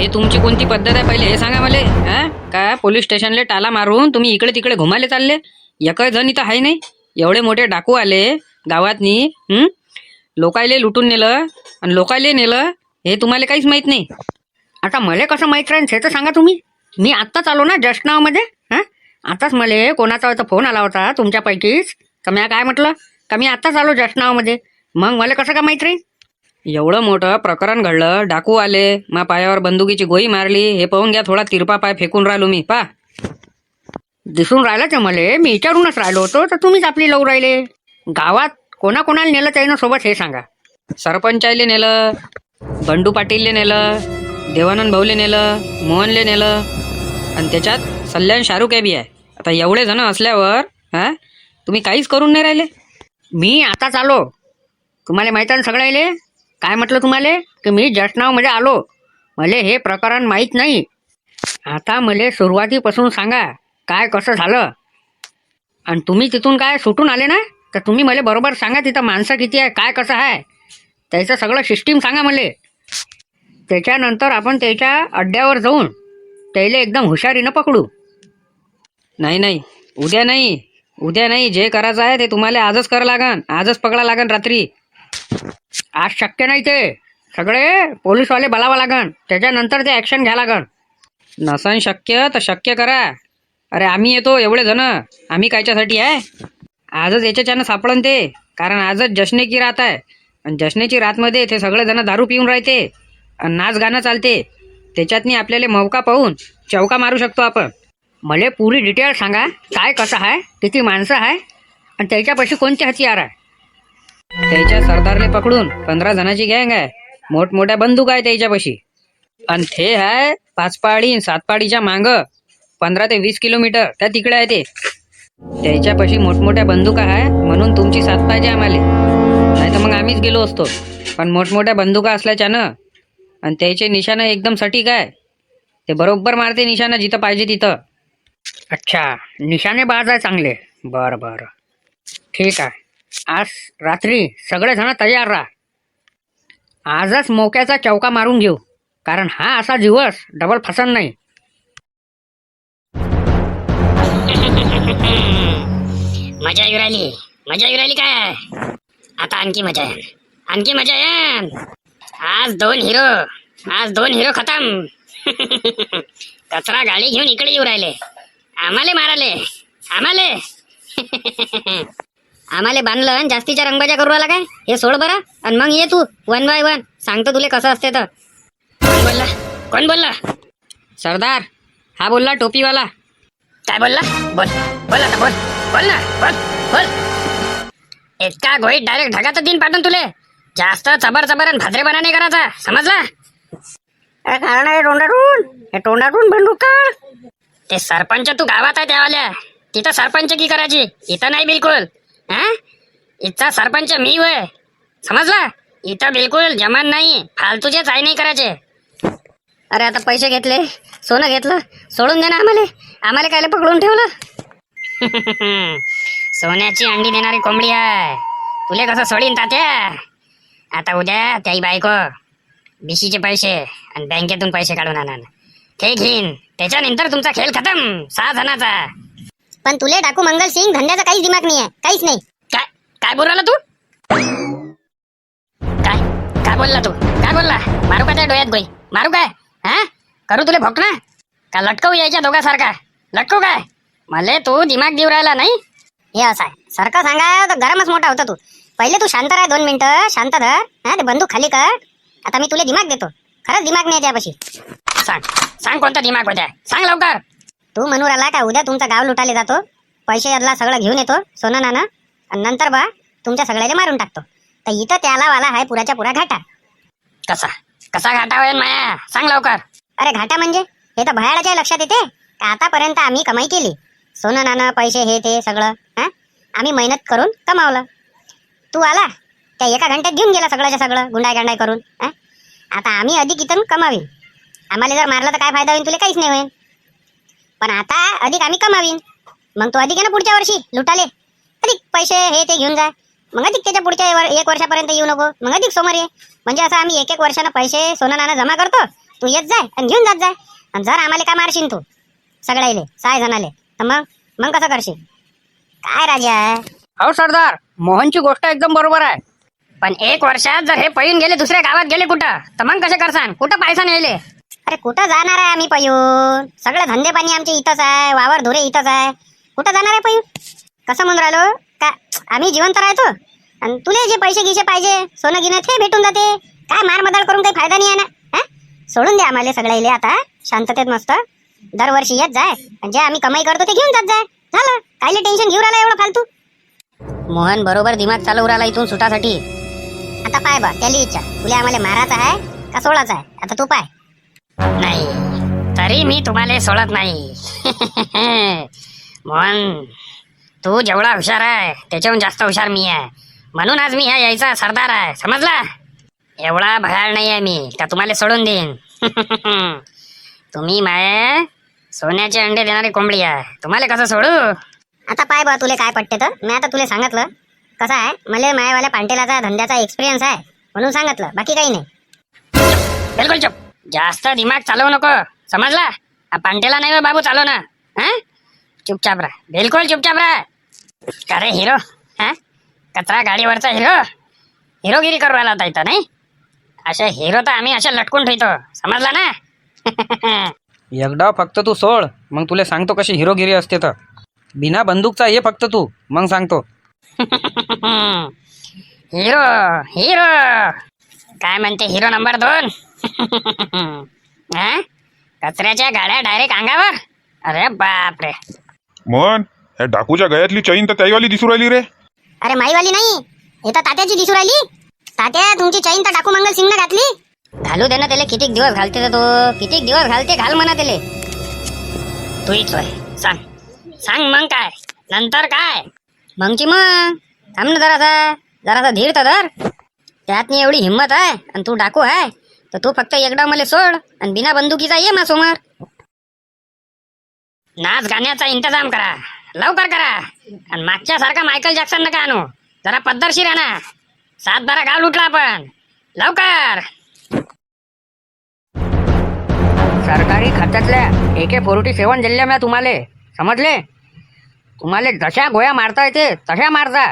हे तुमची कोणती पद्धत आहे पहिले हे सांगा मला. हा का पोलीस स्टेशनले टाला मारून तुम्ही इकडे तिकडे घुमाले चालले? एक जण इथं आहे नाही. एवढे मोठे डाकू आले गावातनी, लोकायले लुटून नेलं आणि लोकायले नेलं, हे तुम्हाला काहीच माहित नाही. आता मला कसं माहित राहील हे तर सांगा तुम्ही. मी आत्ताच आलो ना जस्ट नाव मध्ये. आताच मला कोणाचा फोन आला होता तुमच्यापैकीच, तर मी काय म्हटलं का मी आत्ताच आलो जस्ट नाव मध्ये. मग मला कसं का माहित राहील? एवढं मोठं प्रकरण घडलं, डाकू आले, मा पायावर बंदुकीची गोळी मारली, हे पाहून घ्या. थोडा तिरपा पाय फेकून राहिलो मी. दिसून राहिलं ते मला. मी विचारूनच राहिलो होतो तर तुम्हीच आपली लावून राहिले. गावात कोणाकोणाला नेलं त्यानं सोबत हे सांगा. सरपंचाले नेलं, बंडू पाटीलले नेलं, देवानंद भाऊले नेलं, मोहनले नेलं, आणि त्याच्यात सल्यान शाहरुख बी आहे. आता एवढे जण असल्यावर तुम्ही काहीच करून नाही राहिले. मी आताच आलो, तुम्हाला माहित आहे सगळं यायले. काय म्हटलं तुम्हाला की मी जस्ट नाव मध्ये आलो, मला हे प्रकरण माहीत नाही. आता मला सुरुवातीपासून सांगा काय कसं झालं. आणि तुम्ही तिथून काय सुटून आले ना, तर तुम्ही मला बरोबर सांगा तिथं माणसं किती आहे, काय कसं आहे, त्याचं सगळं सिस्टीम सांगा मला. त्याच्यानंतर आपण त्याच्या अड्ड्यावर जाऊन त्याला एकदम हुशारीनं पकडू. नाही, उद्या नाही, जे करायचं आहे ते तुम्हाला आजच करावं लागन, आजच पकडा लागन रात्री. आज शक्य नाही, ते सगळे पोलीसवाले बोलावं लागन, त्याच्यानंतर ते ॲक्शन घ्या लागन. नसन शक्य तर शक्य करा. अरे आम्ही येतो एवढे जण, आम्ही कायच्यासाठी आहे. आजच याच्याच्यानं सापडन ते, कारण आजच जश्ने की रात आहे. आणि जश्नेची रातमध्ये ते सगळे जण दारू पिऊन राहते आणि नाच गाणं चालते. त्याच्यातनी आपल्याला मौका पाहून चौका मारू शकतो आपण. मला पुरी डिटेल सांगा काय कसं आहे, किती माणसं आहे, आणि त्याच्यापाशी कोणते हथियार आहे. त्याच्या सरदारले पकडून 15 जणांची गँग आहे, मोठमोठ्या बंदूक आहे त्याच्यापाशी. आणि ते आहे 5 पहाडी 7 पहाडीच्या मागं 15 ते 20 किलोमीटर त्या तिकडे आहे. ते त्याच्यापाशी मोठमोठ्या बंदुका आहे, म्हणून तुमची साथ पाहिजे आम्हाला. नाही तर मग आम्हीच गेलो असतो. पण मोठमोठ्या बंदुका असल्याच्यानं आणि त्याचे निशाणं एकदम सटीक आहे. ते बरोबर मारते निशाणं जिथं पाहिजे तिथं. अच्छा, निशाणे बाज आहे चांगले. बरं ठीक आहे. आज रात्री सगळेजण तयार राहा. आजच मोक्याचा चौका मारून घेऊ, कारण हा असा दिवस डबल फसन नाही. मजा येऊ राहिली काय. आता आणखी मजा येईन. आज दोन हिरो खतम. कचरा गाडी घेऊन इकडे येऊ राहिले, आम्हाला माराले. आम्हाला बांधलं आणि जास्तीच्या रंगबाजा करू राहिला काय. हे सोड बरं, आणि मग ये तू 1 बाय 1 सांगतो तुले कसं असते तर. कोण बोलला? सरदार हा बोलला, टोपीवाला. काय बोलला? बोल आता, बोल. इतका गोईट डायरेक्ट ढगात दिन पाठवून तुले. जास्त चबर आणि भाजरेपणा नाही करायचा, समजला? कारण हे तोंडातून बंदूक का? ते सरपंच तू गावात आहे त्यावाल्या, तिथं सरपंच की करायची, इथं नाही बिलकुल. इथचा सरपंच मी होय, समजला? इथं बिलकुल जमान नाही, फालतूचे चाय नाही करायचे. अरे आता पैसे घेतले, सोनं घेतलं, सोडून दे ना आम्हाला कायले पकडून ठेवलं. सोन्याची अंडी देणारी कोंबडी आहे, तुले कसं सोडीन तात्या. आता उद्या त्याही बायको बीसीचे पैसे आणि बँकेतून पैसे काढून आणा, ते घेईन. त्याच्यानंतर तुमचा खेळ खतम 6 जणाचा. पण तुले डाकू मंगल सिंग धंद्याचा काहीच दिमाग नाही आहे, काहीच नाही. काय बोल राहिला तू? काय बोलला? मारू का त्या डोळ्यात गोई? मारू काय? करू तुले भोकना का लटकवू यायच्या दोघांसारखा? लटकू काय? मला तू दिमाग देऊ राहिला नाही. हे असं आहे, सारखं सांगा तर गरमच मोठा होता तू. पहिले तू शांत राह, 2 मिनिटं शांत धर. ते बंदूक खाली कर. आता मी तुला दिमाग देतो. खरंच दिमाग नाही त्यापाशी. सांग कोणता दिमाग होत्या, सांग लवकर. तू म्हणू राहिला का उद्या तुमचा गाव लुटायला जातो, पैसे यादला सगळं घेऊन येतो, सोनं नाणं, आणि नंतर बा तुमच्या सगळ्याला मारून टाकतो. तर इथं त्याला वाला आहे पुराच्या पुरा घाटा. कसा घाटा होईल माया, सांग लवकर. अरे घाटा म्हणजे हे तर भयाळाच्या लक्षात येते का आतापर्यंत आम्ही कमाई केली, सोनं नाणं पैसे हे ते सगळं आम्ही मेहनत करून कमावलं. तू आला त्या एका घंट्यात घेऊन गेला सगळ्याच्या सगळं गुंडाई करून. आता आम्ही अधिक इथून कमावीन. आम्हाला जर मारलं तर काय फायदा होईल, तुला काहीच नाही होईल. पण आता अधिक आम्ही कमावीन, मग तो अधिक आहे ना पुढच्या वर्षी लुटाले अधिक पैसे हे ते घेऊन जा. मग अधिक त्याच्या पुढच्या 1 वर्षापर्यंत येऊ नको, मग अधिक समोर ये. म्हणजे असं आम्ही 1 वर्षानं पैसे सोनं नाणं जमा करतो, तू येत जाय आणि घेऊन जात जाय. आणि जर आम्हाला का मारशील तू सगळ्याले 6 जणाले तर मग कसं करशील काय राजा. हो सरदार, मोहनची गोष्ट एकदम बरोबर आहे. पण 1 वर्षात जर हे पळून गेले दुसऱ्या गावात गेले कुठं तर मग कसे करसान? कुठं पैसा नेले? अरे कुठं जाणार आहे आम्ही पळून? सगळे धंदे पाणी आमचे इथंच आहे, वावर धुरे इथंच आहे. कुठं जाणार आहे पळून? कसं म्हणून राहिलो का आम्ही जिवंत राहतो आणि तुले जे पैसे गिसे पाहिजे सोनं गिनं ते भेटून जाते. काय मारमदाळ करून काही फायदा नाही आहे ना. हा? सोडून द्या आम्हाला सगळ्याले आता शांततेत मस्त दरवर्षी येत जाय आणि जे आम्ही कमाई करतो ते घेऊन जात जाय. झालं, कायले टेन्शन घेऊन राहिला एवढं फालतू. मोहन बरोबर दिमाग चालवू राहिला इथून सुटासाठी. आता पाय बा त्याला विचार तुला आम्हाला मारायचा आहे का सोडायचा आहे. आता तू पाय. नाही तरी मी तुम्हाला सोडत नाही. मोहन तू जेवढा हुशार आहे त्याच्याहून जास्त हुशार मी आहे. म्हणून आज मी ह्या यायचा सरदार आहे, समजला? एवढा भयाळ नाही आहे मी का तुम्हाला सोडून देईन. तुम्ही माय सोन्याचे अंडे देणारी कोंबडी आहे, तुम्हाला कसं सोडू? आता पाय बा तुले काय पटते तर मी आता तुला सांगितलं कसं आहे. मला मायावाल्या पांटेलाचा धंद्याचा एक्सपिरियन्स आहे म्हणून सांगितलं, बाकी काही नाही. बिलकुल चुप, जास्त दिमाग चालवू नको, समजला? हा पांटेला नाही हो बाबू, चालव ना. हा चुपचाप राहा, बिलकुल चुपचाप राहा. का रे हिरो, हा कचरा गाडीवरचा हिरोगिरी करू राहिला होता इथं, नाही? असे हिरो तर आम्ही असे लटकून ठेवतो, समजला ना? एकदा फक्त तू सोड, मग तुला सांगतो कशी हिरोगिरी असते. तर बिना बंदूकचा ये फक्त तू, मग सांगतो. हिरो हिरो काय म्हणते हिरो नंबर 2? हा कचऱ्याच्या गाड्या डायरेक्ट अंगावर? अरे बापरे. मोहन, या डाकूच्या गळ्यातली चैन तर त्याईवाली दिसू राहिली रे. अरे माईवाली नाही, हे तर तात्याची दिसू राहिली. तात्या तुमची चैन तर डाकू मंगल सिंगनं घातली. घालू दे ना त्याला, किती दिवस घालते तो, किती दिवस घालते, घाल म्हणा त्याले. तू इथं सांग मग काय नंतर काय? मगची मग थांब ना जरासा धीर तर धर. त्यात एवढी हिंमत आहे आणि तू डाकू आहे तर तू फक्त एकदा मला सोड आणि बिना बंदुकीचा ये मा समोर. नाच गाण्याचा इंतजाम करा, लवकर करा. आणि मागच्या सारखा मायकल जॅक्सन नका आणू, जरा पद्धतशीर आहे ना. 7-12 गाव लुटला आपण, लवकर. सरकारी खात्यातल्या AK-47 दिल्या मी तुम्हाला, समजले? तुम्हाला जशा गोळ्या मारता येते तशा मारजा.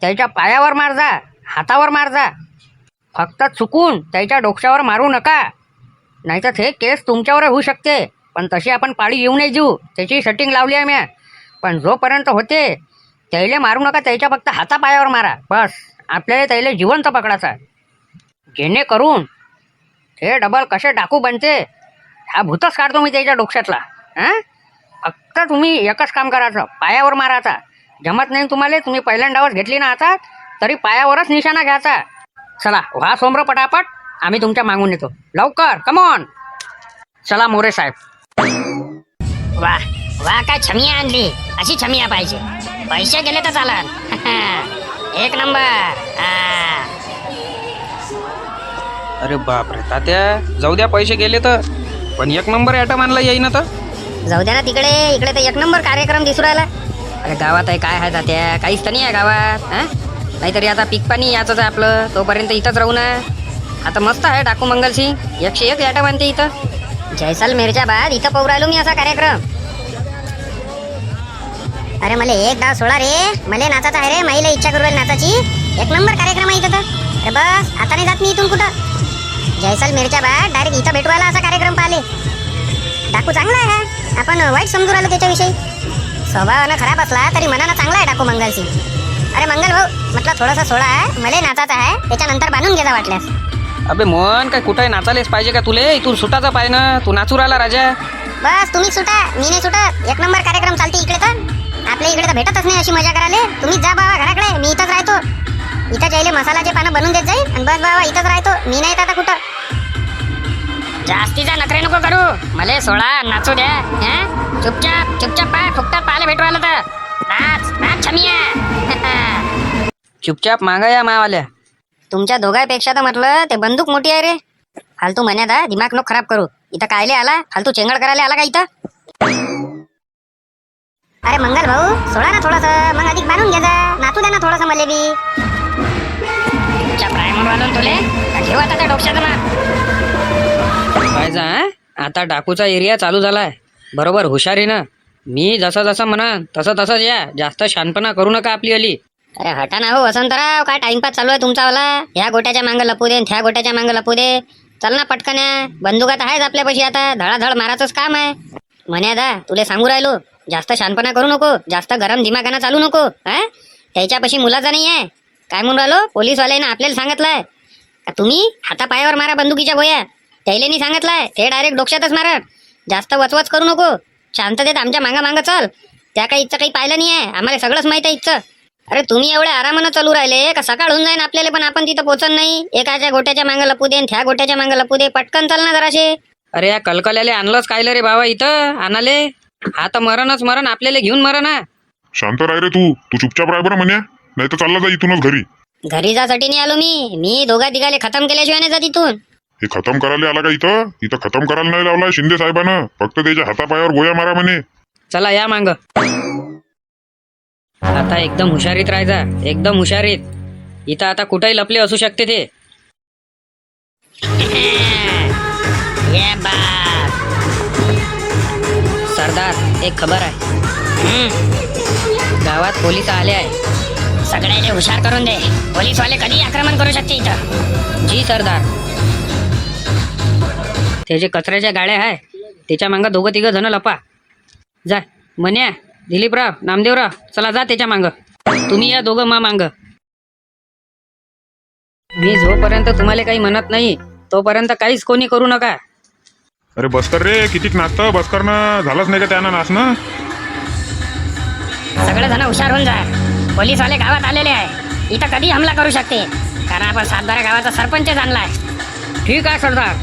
त्याच्या पायावर मारजा, हातावर मारजा. फक्त चुकून त्याच्या डोक्यावर मारू नका, नाहीतर ते केस तुमच्यावर होऊ शकते. पण तशी आपण पाळी येऊ नाही देऊ, त्याची सेटिंग लावली आहे मी. पण जोपर्यंत होते त्याला मारू नका, त्याच्या फक्त हातापायावर मारा बस. आपल्याला त्याला जिवंत पकडायचा, जेणेकरून हे डबल कसे डाकू बनते हा भूतच काढतो मी त्याच्या डोक्यातला. फक्त तुम्ही एकच काम करायचं, पायावर मारायचा. जमत नाही तुम्हाला, तुम्ही पहिल्यांदाच घेतली ना हातात तरी पायावरच निशाणा घ्यायचा. चला व्हा सोमर पटापट, आम्ही तुमच्या मागून येतो लवकर. कमॉन चला मोरे साहेब. वा वा काय छमिया आणली, अशी छमिया पाहिजे. पैसे गेले तर चालन. एक नंबर. अरे बापरे तात्या, जाऊ द्या पैसे गेले तर, पण 1 नंबर ॲटम आणला येईन तर. जाऊ द्या ना तिकडे, इकडे तर 1 नंबर कार्यक्रम दिसू राहिला. अरे गावात आहे काय आहे तात्या, काहीच तर नाही आहे गावात. नाहीतरी आता पीक पाणी याचंच आहे आपलं, तोपर्यंत इथंच राहू ना. आता मस्त आहे डाकू मंगल सिंग, 101 ॲटम आणते इथं. जैसलमेरच्या बाद इथं पाहू राहिलो मी असा कार्यक्रम. अरे मला एक डाव सोडा रे, मला नाचायचं आहे रे, माईला इच्छा करू राहिली नाचाची. 1 नंबर कार्यक्रम आहे इथं तर. अरे बस आता नाही जात मी इथून कुठं. जैसलमेरच्या बाद डायरेक्ट इथं भेटवायला असा कार्यक्रम पाहिले. डाकू चांगला आहे हा, आपण वाईट समजू राहिलो त्याच्याविषयी. स्वभावानं खराब असला तरी मनानं चांगला आहे डाकू मंगल सिंग. अरे मंगल भाऊ म्हटलं थोडंसं सोडा, मला नाचायचं आहे, त्याच्यानंतर बांधून घे जा वाटल्यास. अबे मोहन, काय कुठे नाचायलाच पाहिजे का तुले? इथून सुटाचा पाय ना, तू नाचू राहिला राजा. बस तुम्ही सुटा, मी नाही सुटत. 1 नंबर कार्यक्रम चालते इकडे तर. आपल्या इकडे तर भेटतच नाही अशी मजा करायला. तुम्हीच जा बाबा घराकडे, मी इथंच राहतो. इथं जायले मसालाचे पानं बनवून देत जाईल आणि बस बाबा इथंच राहतो, मी नाही आता कुठं. जास्तीचा नखरे नको करू, मला सोळा नाचू द्या. चुपचाप चुपचाप पाय फुकटात पाहायला भेटू आलं तर नाच नाच छमिया. चुपचाप मागा या मावाल्या. तुमच्या दोघांपेक्षा तर म्हटलं ते बंदूक मोठी आहे रे. फालतू म्हणण्यात आहे, दिमाग नको खराब करू. इथं कायले आला, फालतू चेंगड करायला आला का इथं? अरे मंगल भाऊ सोडा ना थोडंसं, मग अधिक बांधून घे जा, नाचू द्या ना थोडंसं मला बी. तुमच्या प्रायमर वालून तुले का घेऊ आता त्या डोक्याचं ना. राहायचा आता डाकूचा एरिया चालू झालाय बरोबर हुशारीनं मी जसं जसं म्हणन तसं तसंच या जास्त शानपणा करू नका आपली अली अरे हटा ना हो वसंतराव, काय टाइमपास चालू आहे तुमचावाला? ह्या गोट्याच्या मागं लपू दे ह्या गोट्याच्या मागं लपू दे. चल ना पटकन्या, बंदुका तर आहेच आपल्यापाशी, आता धडाधड मारायचंच काम आहे. म्हणे दा तुले सांगू राहिलो, जास्त शानपणा करू नको, जास्त गरम दिमागानं चालू नको. हा त्याच्यापाशी मुलाचा नाही आहे. काय म्हणून राहिलो, पोलीसवाल्यानं आपल्याला सांगितलंय का तुम्ही हातापायावर मारा बंदुकीच्या गोया. त्याला नाही सांगितलंय, ते डायरेक्ट डोक्यातच मारा. जास्त वचवच करू नको, शांततेत आमच्या मागं मागं चल. त्या काही इच्छा काही पाहिलं नाही आहे, आम्हाला सगळंच माहित आहे इच्छा. अरे तुम्ही एवढ्या आरामानं चालू राहिले का सकाळ होऊन जाईन आपल्याला, पण आपण तिथं पोहोचत नाही. एकाच्या गोट्याच्या मागं लपू दे त्या गोट्याच्या मागं लपू दे, पटकन चाल ना जराशे. अरे या कलकल्याले आणलंच कायलं रे बाबा इथं आणाले. आता मरणच मरण आपल्याला घेऊन मरण हा. शांत राह रे तू चुपचाप राह बरं म्हण्या, नाही तर चालला जा इथूनच घरी. घरी जासाठी नाही आलो मी दोघा तिघाले खतम केल्याशिवाय नाही जात इथून. हे खतम करायला आला का इथं खतम करायला नाही लावलाय शिंदे साहेबानं, फक्त त्याच्या हातापायावर गोया मारा म्हणे. चला या मांग. आता एकदम हुशारीत राहायचा, एकदम हुशारीत. इथं आता कुठेही लपले असू शकते ते. ये बाप. सरदार एक खबर आहे, गावात पोलीस आले आहे. सगळ्याले हुशार करून दे, पोलीसवाले कधी आक्रमण करू शकते इथं. जी सरदार. ते जे कचऱ्याच्या गाड्या आहे त्याच्या मागं दोघं तिघं जण लपा. जा म्हण्या, दिलीपराव, नामदेवराव, चला जा त्याच्या मागं. तुम्ही या दोघं मांग. मी जोपर्यंत तुम्हाला काही म्हणत नाही तोपर्यंत काहीच कोणी करू नका. अरे बस कर रे, कितीक नाचतं, बस करणं झालंच नाही का त्यानं नाचणं. सगळे जण हुशार होऊन जा, पोलीसवाले गावात आलेले आहे. इथं कधी हमला करू शकते, कारण आपण सातबारा गावाचा सरपंच आणलाय. ठीक आहे सरदार.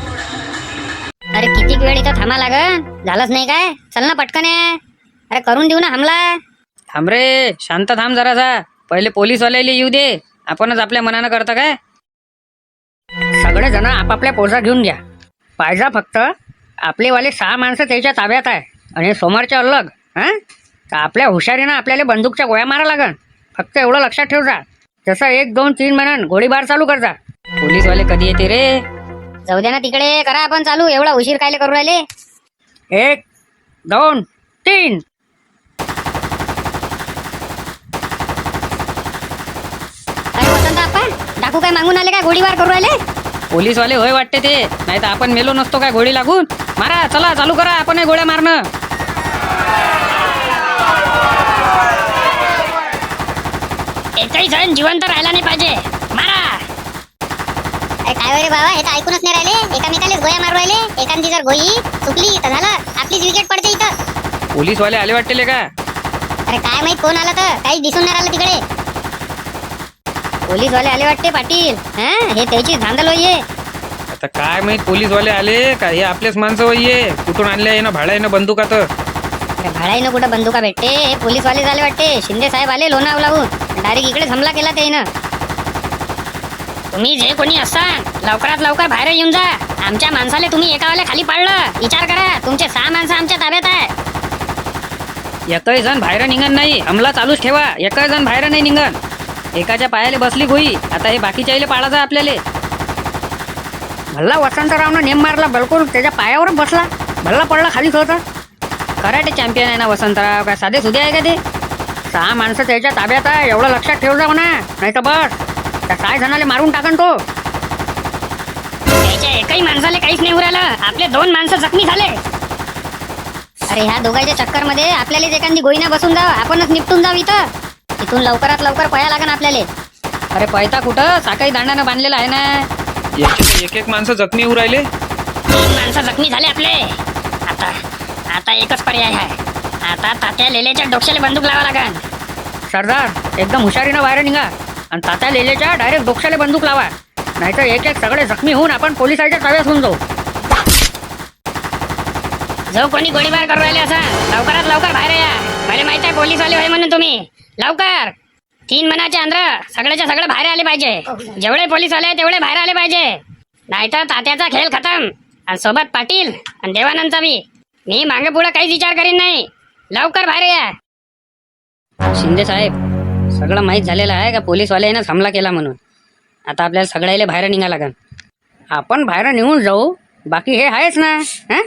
अरे किती वेळ इथं थांबा लागन, झालंच नाही काय? चल ना पटकन ये. अरे करून देऊ ना हमला. थांब रे, शांत थांब जरासा. पहिले पोलीसवाल्याला येऊ दे, आपणच आपल्या मनानं करता काय. सगळे जण आपापल्या पोजा घेऊन घ्या. पाहिजा फक्त आपलेवाले 6 माणसं त्याच्या ताब्यात आहे आणि समोरच्या अलग. हा तर आपल्या हुशारीनं आपल्याला बंदूकच्या गोळ्या मारा लागन. फक्त एवढं लक्षात ठेव जा. जसं 1 2 3 म्हणून गोळीबार चालू कर जा. पोलीसवाले कधी येते रे. जाऊ दे ना तिकडे, करा आपण चालू. एवढा उशीर कायले करू राहिले? 1 2 3. अरे वसंत आपण डाकू काय मागून आले काय, गोळीबार करू राहिले? पोलीसवाले होय वाटते ते, नाही तर आपण मेलो नसतो काय गोळी लागून. मारा, चला चालू करा, आपण गोळ्या मारणं. एकही जण जिवंत राहिला नाही पाहिजे. मारा. अरे काय रे बाबा, हे तर ऐकूनच नाही राहिले. एकामेकालेच गोळ्या मारू राहिले. एखादी जर गोळी चुकली तर झालं, आपलीच विकेट पडते इथं. पोलीसवाले आले वाटते का. अरे काय माहित कोण आला, तर काही दिसून नाही राहिलं तिकडे. पोलीसवाले आले वाटते पाटील. हा हे त्याची धांदल होईये. आता काय माहित पोलीसवाले आले का, हे आपलेच माणसं वये. कुठून आणले आहे ना भाड्यानं बंदुकात. अरे भाड्यानं कुठं बंदुका भेटते, हे पोलीसवाले झाले वाटते. शिंदे साहेब आले लोणावळाहून, डायरेक्ट इकडे हमला केला त्यानं. तुम्ही जे कोणी असाल लवकरात लवकर बाहेर येऊन जा. आमच्या माणसाला तुम्ही एकावाल्या खाली पाडलं. विचार करा, तुमचे 6 माणसं आमच्या ताब्यात आहे. एकही जण बाहेर निघन नाही, हमला चालूच ठेवा. एकही जण बाहेर नाही निघन. एकाच्या पायाला बसली गोळी, आता हे बाकीच्या पाळायचं आपल्याला. भल्ला वसंतरावनं नेम मारला, बिलकुल त्याच्या पायावरच बसला. भल्ला पडला खालीच होता. कराटे चॅम्पियन आहे ना वसंतराव, काय साधे सुधे आहे का ते. 6 माणसं त्याच्या ताब्यात आहे, एवढं लक्षात ठेव जा म्हणा. नाही तर बस त्या 6 जणाले मारून टाकन तो. त्याच्या एकही माणसाला काहीच नाही उरालं. आपले 2 माणसं जखमी झाले. अरे ह्या दोघांच्या चक्कर मध्ये आपल्याला एखादी गोळीना बसून जावं, आपणच निपटून जाऊ इथं. इथून लवकरात लवकर पळायला लागन आपल्याला. अरे पैता कुठं, साकाई दांडानं बांधलेला आहे ना. एक माणसं जखमी होऊ राहिले. 3 माणसं जखमी झाले आपले. आता एकच पर्याय आहे. आता तात्या लेलेच्या डोक्याला बंदूक लावा लागन. सरदार एकदम हुशारीनं बाहेर निघा आणि तात्या लेलेच्या डायरेक्ट डोक्याला बंदूक लावा. नाहीतर एक एक सगळे जखमी होऊन आपण पोलिसांच्या ताब्यात होऊन जाऊ. जो कोणी गोळीबार करू राहिले असा लवकरात लवकर बाहेर या. मला माहित आहे पोलीसवाले होय म्हणून तुम्ही. लवकर 3 मनाचे आंध्र सगळेच्या सगळे बाहेर आले पाहिजे. जेवढे पोलीसवाले आहे तेवढे बाहेर आले पाहिजे. नाहीतर तात्याचा खेळ खतम. आणि सोबत पाटील आणि देवानंदचा बी. मी मागे पुढे काहीच विचार करीन नाही. लवकर बाहेर या. शिंदे साहेब, सगळं माहीत झालेलं आहे का पोलीसवाल्यानं हमला केला म्हणून. आता आपल्याला सगळ्याला बाहेर निघा लागन. आपण बाहेर निघून जाऊ बाकी हे आहेच ना. हा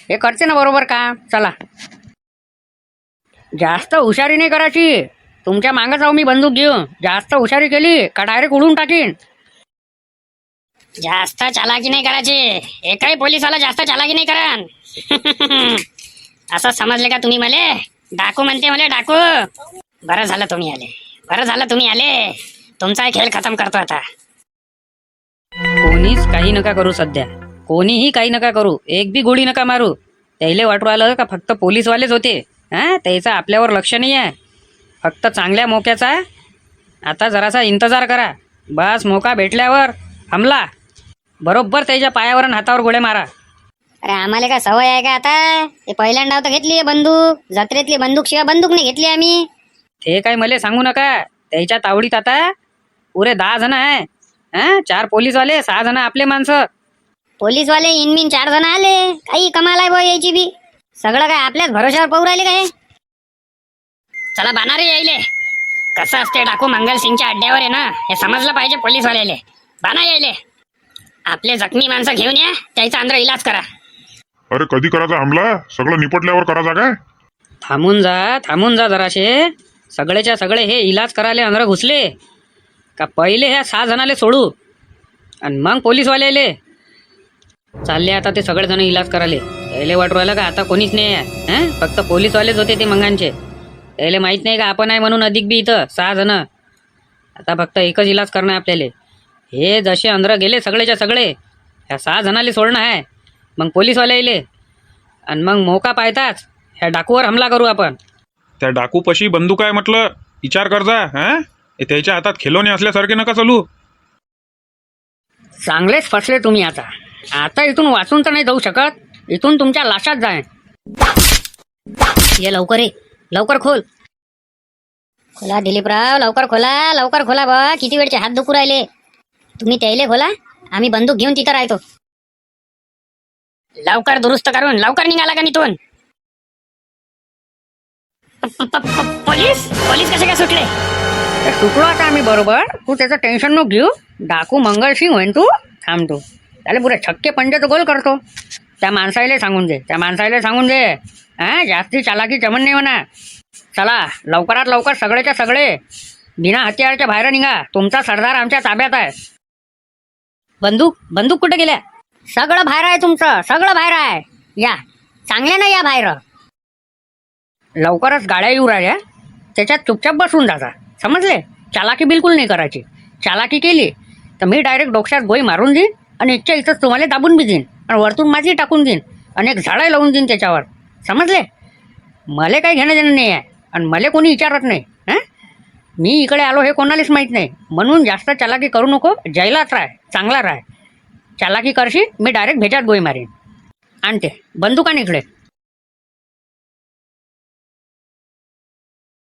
हे करते ना बरोबर काम. चला जास्त हुशारी नाही करायची. तुमच्या मागं जाऊ मी बंदूक घेऊन. जास्त हुशारी केली का डायरेक्ट उडून टाकीन. जास्त चालाकी नाही करायची. एकही पोलिसवाला जास्त चालाकी नाही करण. असं समजले का तुम्ही मले? डाकू म्हणते मला डाकू. बरं झालं तुम्ही आले. बरं झालं तुम्ही आले. तुमचा खेळ खतम करतो आता. कोणीच काही नका करू सध्या. कोणीही काही नका करू. एक बी गोळी नका मारू. त्याला वाटू आलं का फक्त पोलीसवालेच होते. हा त्याचं आपल्यावर लक्ष नाही आहे. फक्त चांगल्या मोक्याचा आता जरासा इंतजार करा. बस मोका भेटल्यावर हमला. बरोबर त्याच्या पायावर आणि हातावर गोळ्या मारा. अरे आम्हाला काय सवय आहे का आता? ते पहिल्यांदा तर घेतली आहे बंदूक. जत्रेतली बंदूक शिवाय बंदूक नाही घेतली आम्ही. ते काय मला सांगू नका. त्याच्या तावडीत आता पुरे 10 जण आहे. हा 4 पोलीसवाले 6 जण आपले माणसं. पोलीसवाले इनमिन 4 जण आले. काही कमाल आहे बा यायची बी. सगळं काय आपल्याच भरोशावर पाहू राहिले काय? चला बाणारे यायले. कसं असते डाकू मंगलसिंगच्या अड्ड्यावर आहे ना, हे समजलं पाहिजे पोलीसवाल्याले. बाणा यायले. आपले जखमी माणसं घेऊन या. त्याचा अंदर इलाज करा. अरे कधी करायचा हमला? सगळं निपटल्यावर करायचा काय? थांबून जा जराशे. सगळेच्या सगळे हे इलाज करायला अंदर घुसले का पहिले ह्या 6 जणाले सोडू आणि मग पोलीसवाल्याले चालले. आता ते सगळेजण इलाज करायले. यायले वाटू राहिलं का आता कोणीच नाही आहे. हं फक्त पोलीसवालेच होते ते मंगांचे. यायले माहीत नाही का आपण आहे म्हणून अधिक बी इथं 6 जण. आता फक्त एकच इलाज करणं आहे आपल्याला. हे जसे अंदर गेले सगळेच्या सगळे ह्या 6 जणाले सोडणं आहे. मग पोलीसवाले येले आणि मग मोका पाहताच ह्या डाकूवर हमला करू आपण. त्या डाकूपाशी बंदूक आहे म्हटलं. विचार करजा. हा त्याच्या हातात खिलोने असल्यासारखे नका चालू. चांगलेच फसले तुम्ही. आता इथून वाचून तर नाही जाऊ शकत. इथून तुमच्या लाशात जाय. ये लवकर ये. लवकर खोल. खोला दिलीपराव. लवकर खोला. लवकर खोला बा. किती वेळचे हात दुखू राहिले. तुम्ही त्याले खोला. आम्ही बंदूक घेऊन तिथं राहतो. लवकर दुरुस्त करून लवकर निघाला का इथून? पोलीस पोलीस कसे काय सुटले? ते सुटलो आता आम्ही बरोबर. तू त्याचं टेन्शन नको घेऊ. डाकू मंगलसिंग होईन तू. थांब तू. त्याला पुरे छक्के पंजाचं गोल करतो. त्या माणसाला सांगून दे. हा जास्ती चालाकी जमन नाही म्हणा. चला लवकरात लवकर सगळेच्या सगळे बिना हत्याराच्या बाहेर निघा. तुमचा सरदार आमच्या ताब्यात आहे. बंदूक कुठे गेल्या? सगळं बाहेर आहे तुमचं. सगळं बाहेर आहे. या चांगल्यानं या बाहेर. लवकरच गाड्या येऊ राहिल्या. त्याच्यात चुपचाप बसून जाता. समजले? चालाकी बिलकुल नाही करायची. चालाकी केली तर मी डायरेक्ट डोक्यात गोळी मारून देईन आणि इच्छा इथंच तुम्हाला दाबून बी देईन आणि वरतून माझी टाकून देईन आणि एक झाडं लावून देईन त्याच्यावर. समजले? मला काही घेणं देणं नाही आहे आणि मला कोणी विचारत नाही. हां मी इकडे आलो हे कोणालाच माहीत नाही. म्हणून जास्त चालाकी करू नको. जैलात राह. चांगला राह. चालाकी करशील मी डायरेक्ट भेजात गोळी मारीन. आणते बंदूक आण इकडे.